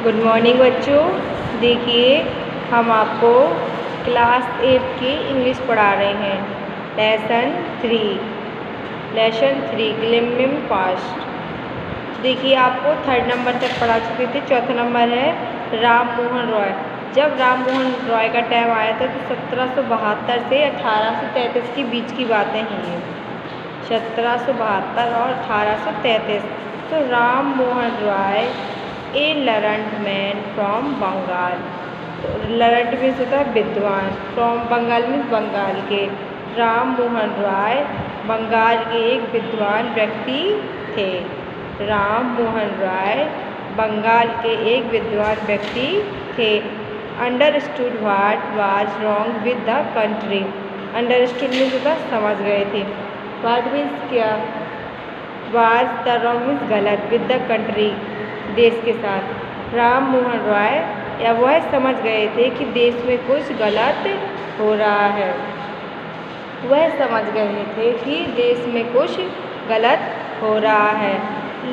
Good morning बच्चों। देखिए हम आपको क्लास 8 की इंग्लिश पढ़ा रहे हैं। Lesson 3 glimpsing past. देखिए आपको 3rd नंबर तक पढ़ा चुके थे। 4था नंबर है राम मोहन रॉय। जब राम मोहन रॉय का टाइम आया था तो 1772 से 1833 के बीच की बातें हैं ये। 1772 और 1833। तो Ram Mohan Roy a learned man from Bengal. Learned means होता है विद्वान, फ्रॉम बंगाल मीन्स बंगाल के। राम मोहन रॉय बंगाल के एक विद्वान व्यक्ति थे। राम मोहन रॉय बंगाल के एक विद्वान व्यक्ति थे। Understood what was wrong with the country. Understood means होता समझ गए थे। व्हाट मीन्स क्या, वाज द रॉन्ग मीन्स गलत, विद द कंट्री देश के साथ। राम मोहन रॉय या वह समझ गए थे कि देश में कुछ गलत हो रहा है। वह समझ गए थे कि देश में कुछ गलत हो रहा है।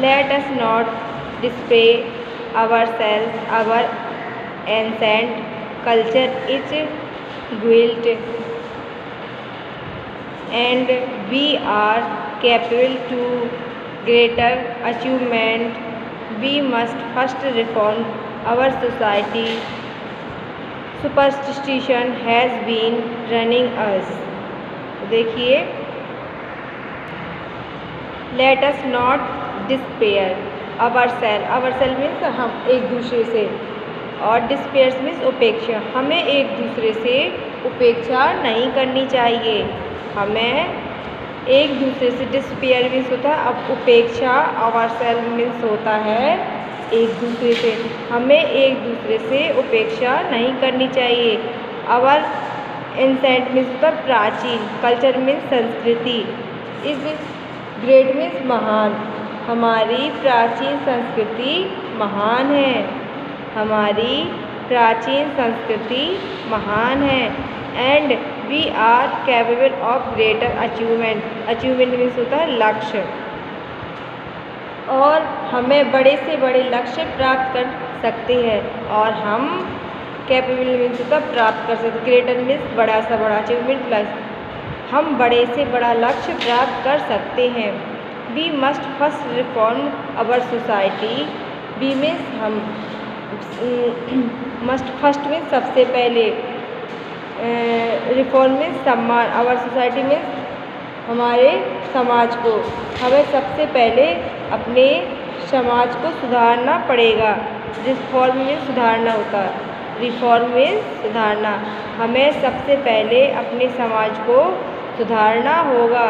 Let us not display ourselves, our ancient culture is guilt and we are capable to greater achievement. We must first reform our society. Superstition has been running us. देखिए let us not despair ourselves. ourselves means हम एक दूसरे से, और despair means उपेक्षा। हमें एक दूसरे से उपेक्षा नहीं करनी चाहिए। हमें एक दूसरे से, डिस्पेयर मीन्स होता है अब उपेक्षा, आवरसेल्फ मीन्स होता है एक दूसरे से। हमें एक दूसरे से उपेक्षा नहीं करनी चाहिए। आवर एंसेंट मीन्स होता है प्राचीन, कल्चर मीन्स संस्कृति, इज ग्रेट मीन्स महान। हमारी प्राचीन संस्कृति महान है। हमारी प्राचीन संस्कृति महान है। And we are capable of greater achievement. Achievement means होता है लक्ष्य, और हमें बड़े से बड़े लक्ष्य प्राप्त कर सकते हैं। और हम कैपेबल मीन्स होता है प्राप्त कर सकते। ग्रेटर मीन्स बड़ा सा बड़ा, अचीवमेंट प्लस हम बड़े से बड़ा लक्ष्य प्राप्त कर सकते हैं। We must first reform our society. We means हम, मस्ट फर्स्ट मीन्स सबसे पहले, रिफॉर्म मीन्स सम्मान, आवर सोसाइटी मीन्स हमारे समाज को। हमें सबसे पहले अपने समाज को सुधारना पड़ेगा। रिफॉर्म मीन्स सुधारना होता है, रिफॉर्म मीन्स सुधारना। हमें सबसे पहले अपने समाज को सुधारना होगा।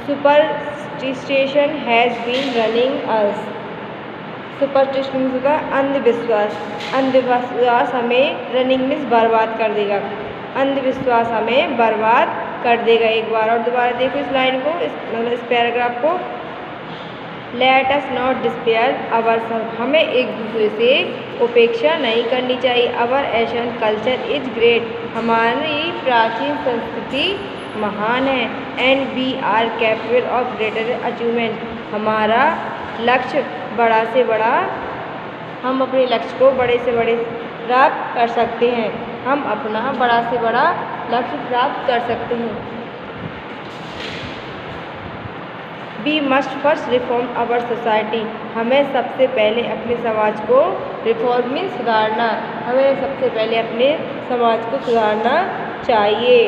Superstition has been running us. Superstition means होता है अंधविश्वास। अंधविश्वास हमें, रनिंग मीन्स बर्बाद कर देगा। अंधविश्वास हमें बर्बाद कर देगा। एक बार और दोबारा देखो इस लाइन को, इस पैराग्राफ को। Let us not despair ourselves. हमें एक दूसरे से उपेक्षा नहीं करनी चाहिए। Our ancient culture is great. हमारी प्राचीन संस्कृति महान है। And we are capable of greater achievement. हमारा लक्ष्य बड़ा से बड़ा, हम अपने लक्ष्य को बड़े से बड़े प्राप्त कर सकते हैं। हम अपना बड़ा से बड़ा लक्ष्य प्राप्त कर सकते हैं। We must first reform our society. हमें सबसे पहले अपने समाज को, रिफॉर्म मीन्स सुधारना, हमें सबसे पहले अपने समाज को सुधारना चाहिए।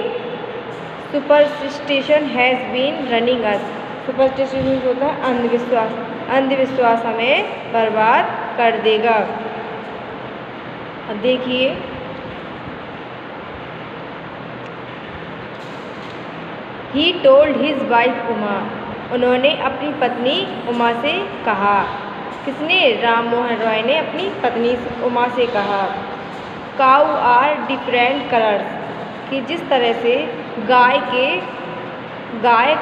Superstition has been running us. Superstition means होता है अंधविश्वास। अंधविश्वास हमें बर्बाद कर देगा। अब देखिए he told his wife Uma. उन्होंने अपनी पत्नी उमा से कहा। किसने? राम मोहन रॉय ने अपनी पत्नी उमा से कहा। काऊ आर डिफरेंट कलर्स। कि जिस तरह से गाय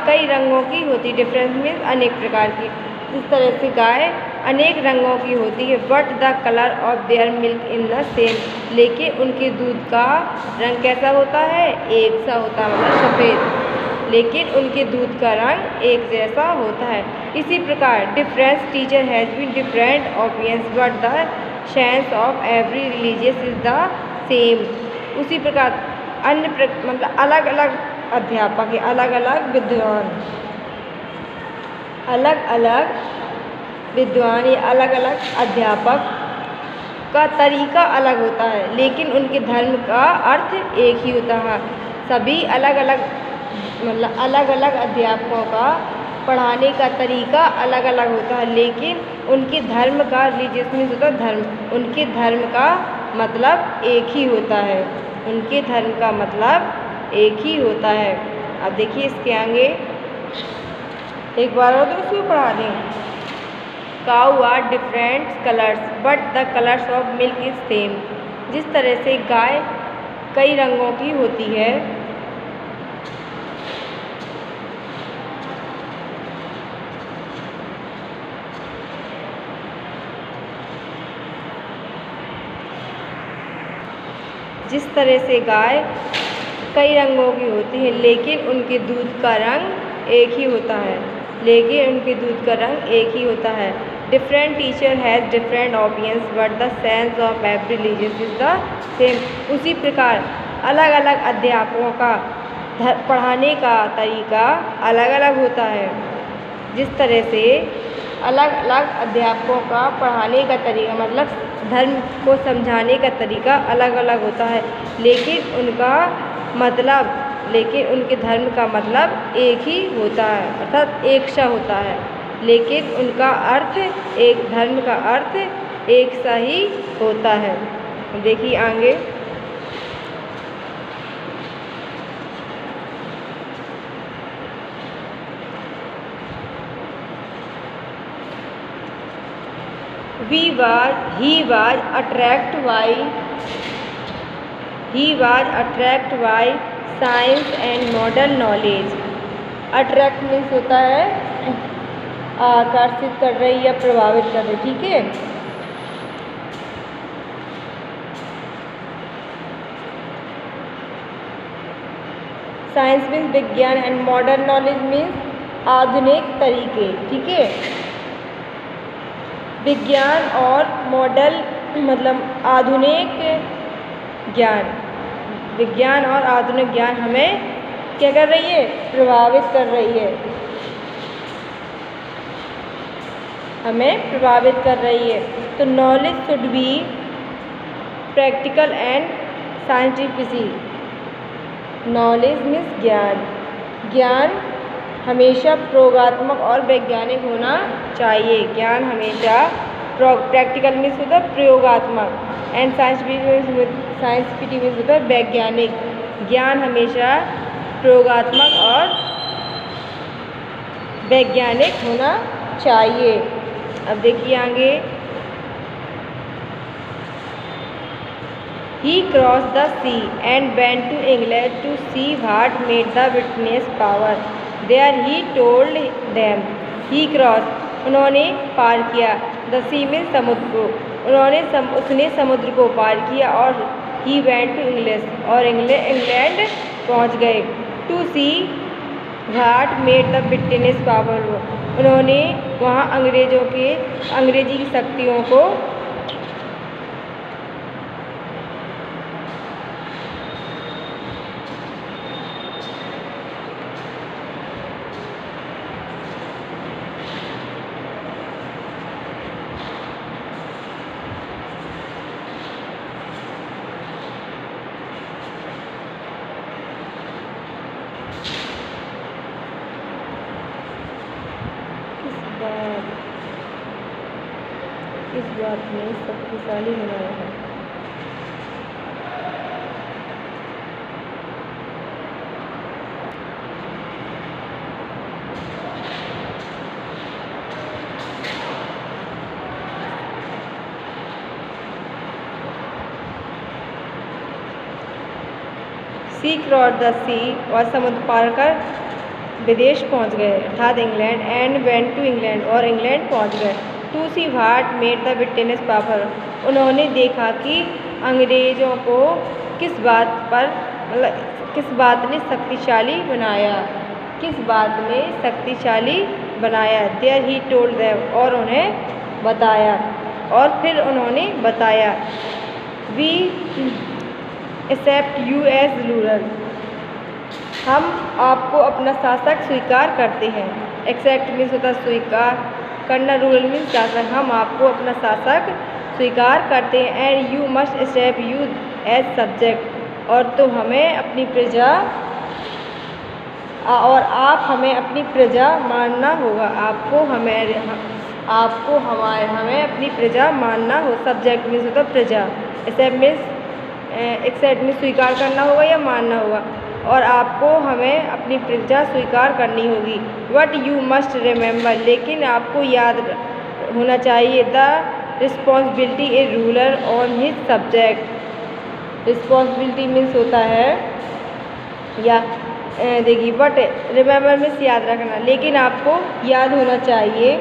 कई रंगों की होती, डिफरेंस मीन्स अनेक प्रकार की, जिस तरह से गाय अनेक रंगों की होती है। But the colour of their milk in the same. लेकिन उनके दूध का रंग कैसा होता है? एक सा होता है, मतलब सफ़ेद। लेकिन उनके दूध का रंग एक जैसा होता है। इसी प्रकार difference teacher has been different opinions but the sense of every religious is the same. उसी प्रकार अन्य मतलब अलग अलग अध्यापक है, अलग अलग विद्वान, अलग अलग विद्वान या अलग अलग अध्यापक का तरीका अलग होता है, लेकिन उनके धर्म का अर्थ एक ही होता है। सभी अलग अलग मतलब अलग अलग अध्यापकों का पढ़ाने का तरीका अलग अलग होता है, लेकिन उनके धर्म का रिलीजियस मीन्स होता है धर्म, उनके धर्म का मतलब एक ही होता है, उनके धर्म का मतलब एक ही होता है। अब देखिए इसके आगे एक बार और तो उसमें पढ़ा दें। Cow are different colours but the colours of milk is same. जिस तरह से गाय कई रंगों की होती है, जिस तरह से गाय कई रंगों की होती है, लेकिन उनके दूध का रंग एक ही होता है, लेकिन उनके दूध का रंग एक ही होता है। Different teacher has different opinions but the sense of every religious is the same. उसी प्रकार अलग अलग अध्यापकों का पढ़ाने का तरीका अलग अलग होता है। जिस तरह से अलग अलग अध्यापकों का पढ़ाने का तरीका मतलब धर्म को समझाने का तरीका अलग अलग होता है, लेकिन उनके धर्म का मतलब एक ही होता है, अर्थात एक सा होता है, लेकिन उनका अर्थ एक धर्म का अर्थ एक सा ही होता है। देखिए आगे he was attracted by science and modern knowledge। Attract means होता है आकर्षित कर रही या प्रभावित कर रही, ठीक है। साइंस मीन्स विज्ञान एंड मॉडर्न नॉलेज मीन्स आधुनिक तरीके, ठीक है। विज्ञान और मॉडल मतलब आधुनिक ज्ञान, विज्ञान और आधुनिक ज्ञान हमें क्या कर रही है, प्रभावित कर रही है, हमें प्रभावित कर रही है। तो knowledge should be practical and scientific. Knowledge means ज्ञान, ज्ञान हमेशा प्रयोगात्मक और वैज्ञानिक होना चाहिए। ज्ञान हमेशा प्रैक्टिकल मीन्स होता है प्रयोगात्मक एंड साइंटिफिक मीन्स होता है वैज्ञानिक। ज्ञान हमेशा प्रयोगात्मक और वैज्ञानिक होना चाहिए। अब देखिए आगे He crossed the sea and went to England to see what made the British power. There he told them. He crossed उन्होंने पार किया, the sea means समुद्र को, उसने समुद्र को पार किया और he went to England और इंग्लैंड पहुंच गए। To see what made the British power। उन्होंने वहाँ अंग्रेजी की शक्तियों को इस बात में शक्तिशाली बनाया है। सी क्रॉस द सी और समुद्र पार कर विदेश पहुंच गए, अर्थात England and went to England और इंग्लैंड पहुंच गए। To see what made the British power. उन्होंने देखा कि अंग्रेज़ों को किस बात ने शक्तिशाली बनाया, किस बात ने शक्तिशाली बनाया। देयर ही टोल्ड देम और उन्हें बताया। और फिर उन्होंने बताया, we accept you as ruler, हम आपको अपना शासक स्वीकार करते हैं। एक्सेप्ट मीन्स होता है स्वीकार करना, रूलर मीन्स शासक, हम आपको अपना शासक स्वीकार करते हैं। And you must accept you as subject, और तो हमें अपनी प्रजा, और आप हमें अपनी प्रजा मानना होगा। हमें अपनी प्रजा मानना हो। सब्जेक्ट मीन्स होता है प्रजा, एक्सेप्ट मीन्स स्वीकार करना होगा या मानना होगा, और आपको हमें अपनी प्रजा स्वीकार करनी होगी। वट यू मस्ट रिमेंबर, लेकिन आपको याद होना चाहिए, the responsibility A ruler on his subject. Responsibility means होता है या देखिए, बट रिमेंबर मीन्स याद रखना, लेकिन आपको याद होना चाहिए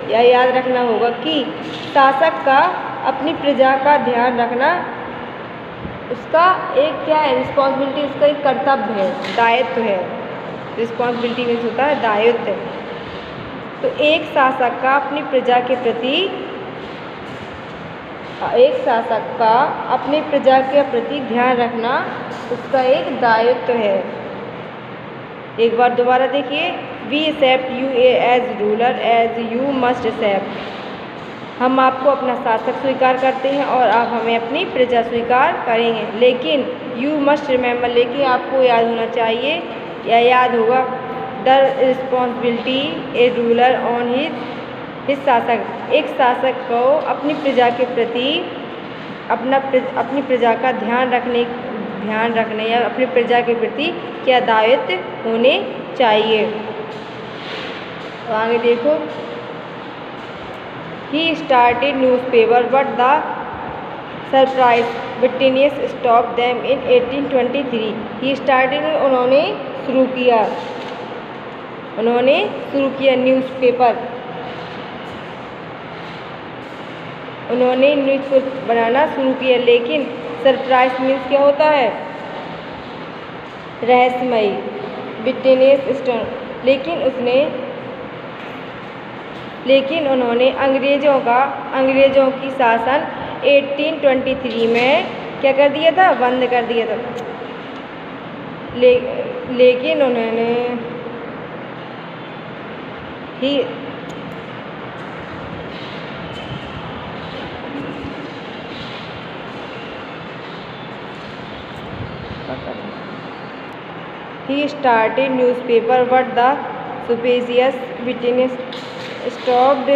या याद रखना होगा कि शासक का अपनी प्रजा का ध्यान रखना उसका एक क्या है, रिस्पॉन्सिबिलिटी, उसका एक कर्तव्य है, दायित्व है। रिस्पॉन्सिबिलिटी मीन्स होता है दायित्व। तो एक शासक का अपनी प्रजा के प्रति ध्यान रखना उसका एक दायित्व है। एक बार दोबारा देखिए, we accept you as ruler as you must accept, हम आपको अपना शासक स्वीकार करते हैं और आप हमें अपनी प्रजा स्वीकार करेंगे। लेकिन यू मस्ट रिमेंबर, लेकिन आपको याद होना चाहिए या याद होगा, the responsibility A ruler on his शासक, एक शासक को अपनी प्रजा के प्रति अपनी प्रजा का ध्यान रखने या अपनी प्रजा के प्रति क्या दायित्व होने चाहिए। तो आगे देखो, he started newspaper but the surprise Britishers stop them in 1823। He started, उन्होंने शुरू किया न्यूज़पेपर, उन्होंने न्यूज़पेपर बनाना शुरू किया, लेकिन सरप्राइज मीन्स क्या होता है, रहस्यमयी, ब्रिटेनियस स्टॉप, लेकिन उन्होंने अंग्रेज़ों की शासन 1823 में क्या कर दिया था, बंद कर दिया था। लेकिन उन्होंने He started newspaper but the superior British stopped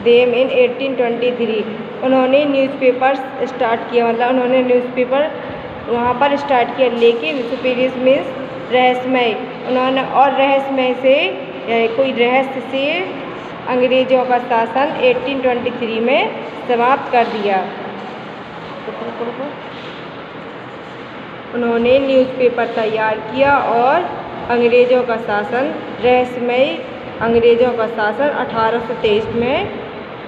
them in 1823। उन्होंने न्यूज़पेपर स्टार्ट किया, मतलब उन्होंने न्यूज़पेपर वहाँ पर स्टार्ट किया, लेकिन सुपीरियस मीन्स रहस्यमय, उन्होंने और रहस्यमय से कोई रहस्य से अंग्रेज़ों का शासन 1823 में समाप्त कर दिया। उन्होंने न्यूज़पेपर तैयार किया और अंग्रेज़ों का शासन, रहस्यमय अंग्रेज़ों का शासन 1823 में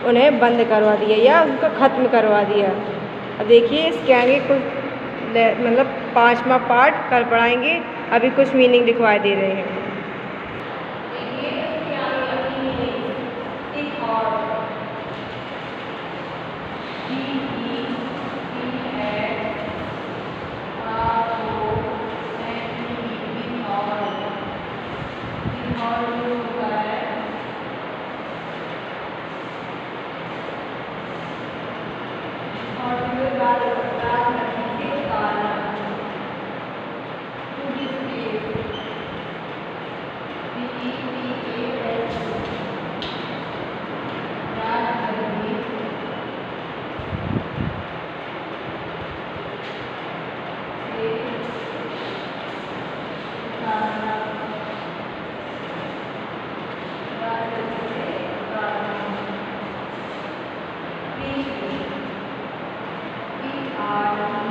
उन्हें बंद करवा दिया या उनका ख़त्म करवा दिया। अब देखिए, इसके आगे कुछ मतलब 5वां पार्ट कल पढ़ाएंगे, अभी कुछ मीनिंग दिखवाई दे रहे हैं। are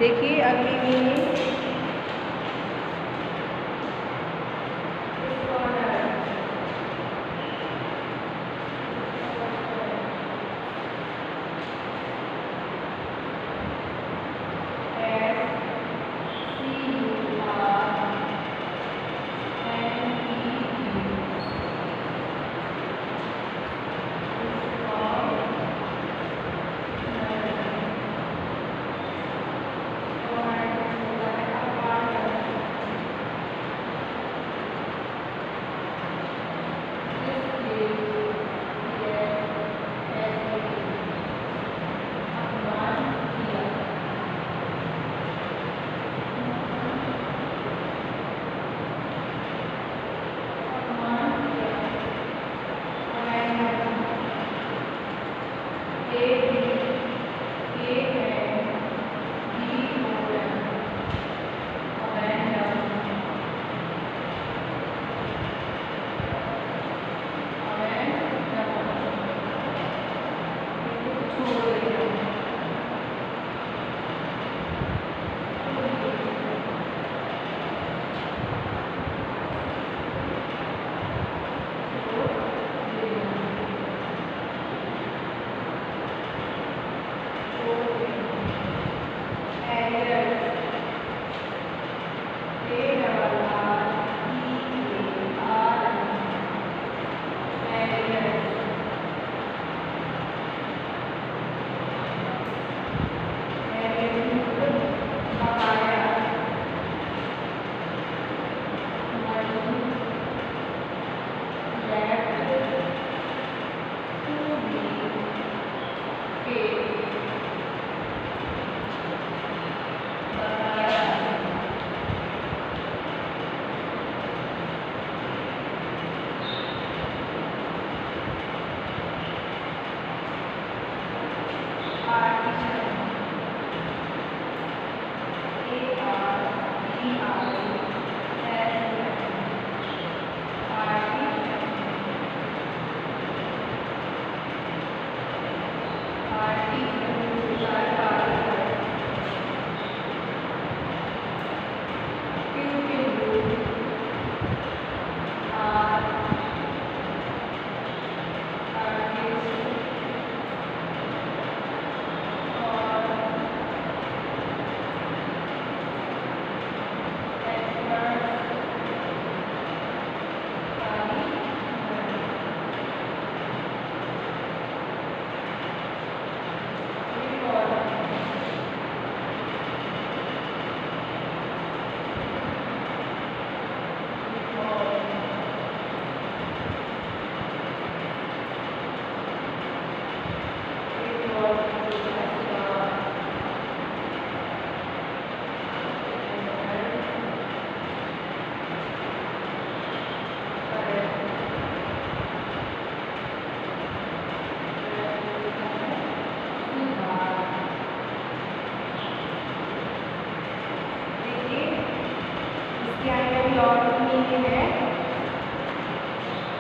देखिए अगली मीनिंग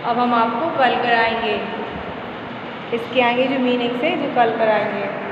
अब हम आपको कल कराएंगे, इसके आगे जो मीनिंग्स है जो कल कराएंगे।